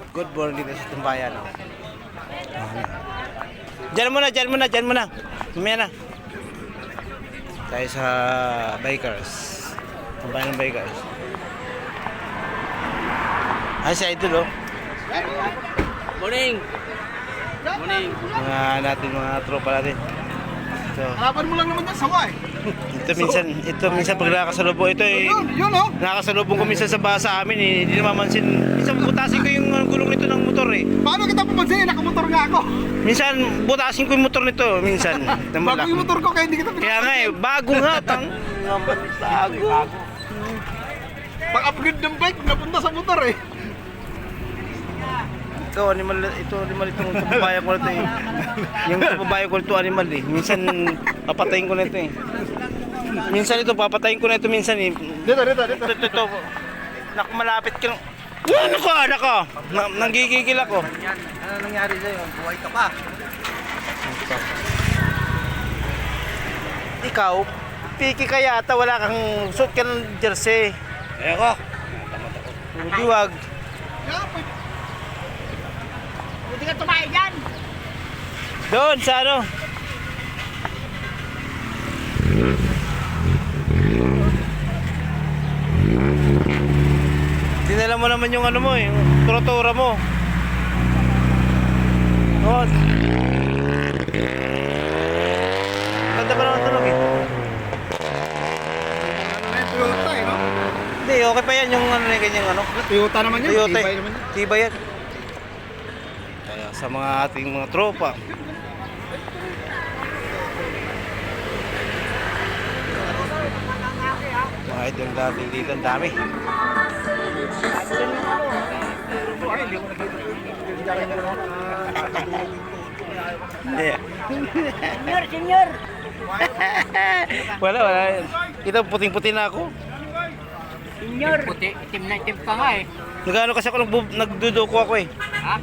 Good morning dito sa Tumbayan. Oh. Diyan muna, diyan muna, diyan muna. Mamaya na. Tayo sa bikers. Tumbayan ng bikers. Ay, si Idol, oh. Morning. Morning. Mga natin, mga tropa natin. Ito. Harapan mo lang naman yan, sawa eh. Ito minsan pag nakasalubong, ito eh. Yun oh. Nakasalubong ko minsan sa basa amin eh. Hindi namamansin. Minsan butasin ko yung gulong nito ng motor eh. Paano kita papansin? Nakamotor nga ako. Minsan butasin ko yung motor nito. Minsan. Bago yung motor ko, kaya hindi kita Kaya nga eh, bago nga. Bago. Pag-upgrade ng bike, napunta sa motor eh. Ito animal itong pababayan ko nito eh. Yung pababayan ko nito animal eh. Minsan papatayin ko nito eh. Minsan ito papatayin ko nito minsan eh. Dito. Ito. Naku, malapit ka. Ano ko, anak ko? Nanggigigil ako. Ano nangyari sa'yo? Buhay ka pa. Ikaw, piki ka yata, wala kang suit ka ng jersey. Ayoko. Hindi wag. Hindi ka tumayo dyan. Doon sa ano? Dinala mo naman yung ano mo, yung trotora mo. Oh. Ganda pa naman tulog eh. Toyota eh, no? Hindi, okay pa yan yung ano na ganyan ano. Toyota naman yan. Toyota. Tibay naman yan. Tibay yan. Kaya sa mga ating mga tropa. Mga idol natin dito, ang dami. Hindi. Senior. Wala. Ito puting-puti na ako. Senior. Puti, itim na itim ka nga eh. Nagano kasi ako nagdudoko ako eh. Ha?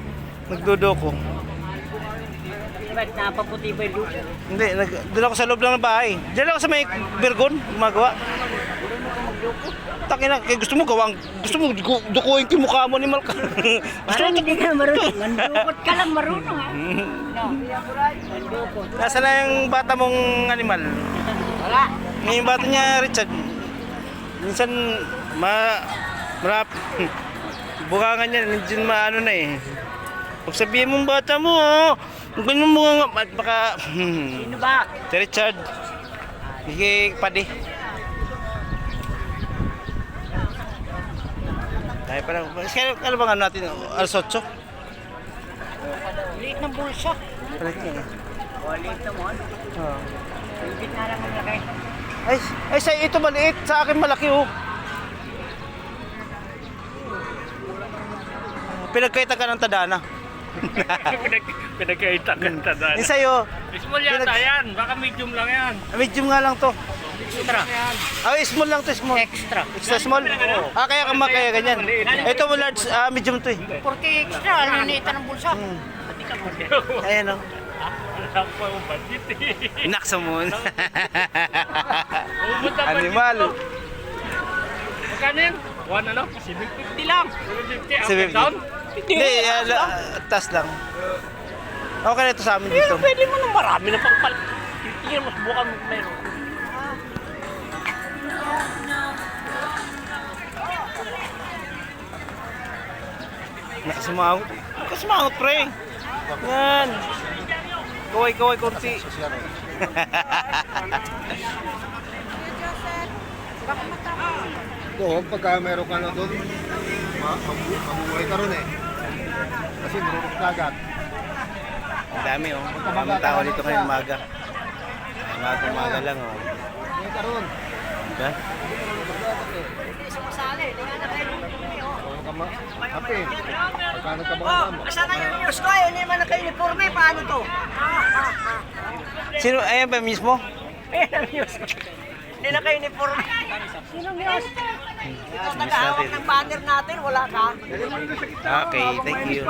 Nagdudoko. Ba't napaputi ba yung lupo? Hindi, doon ako sa loob lang ng bahay. Diyan ako sa may Bergon, gumagawa. Takin na, gusto mo dukuhin ko yung mukha mo ni Malka. Parang hindi ka marunong. Mandukot ka lang marunong ha. Mandukot. Nasaan na yung bata mong animal? Wala. Yung bata niya, Richard. Minsan, marap. Bukangan niya, nandiyan maano na eh. Pag sabihin mong bata mo, ganyan mo nga, baka, Sino ba? si Richard. Higi padi. Tayo pa lang. Ano bang ano natin? Alas 8? Liit ng bulsa. Palit niya eh. Liit naman. Oo. Liit na lang ang laki. Ay, sa ito maliit. Sa akin malaki oh. Pinagkaita ka ng tadana. Pinagkaita ka ng tadana. Yung sa'yo, Small yata yan. Baka medium lang yan. medium nga lang to. Extra. Ah, small lang to, small. Extra. Extra small? Ah, kaya kaya ganyan. Ito mo large, medium to eh. Porque extra, linitan ng bulsa. Ayan oh. Wala pa yung budget eh. Naksa mo. Pumunta pa Animal. dito. Magkano yan? 1 ano? 750 lang. 750 up and 750. down? Hindi, tas lang. Okay na ito sa amin dito. Pwede mo nang marami na pang tingin mo, subukan mo meron. Nakasimangot pre. Yan. Kaway kunti. Oo, pagka meron ka na doon, mabuhay ka ron eh. Kasi marunong kagat. Ang dami oh. Maraming tao dito ngayong umaga. Umaga lang oh. Mabuhay ka ron. Diba? Kape. Pagka nagkabangan mo. Asa na yung news ko? Ayaw naman naka-uniforme. Paano to? Sino? Ayan ba mismo? Ayan ang news ko. Hindi naka-uniforme. Sino news? Nagahawak ng banner natin. Wala ka. Okay, thank you.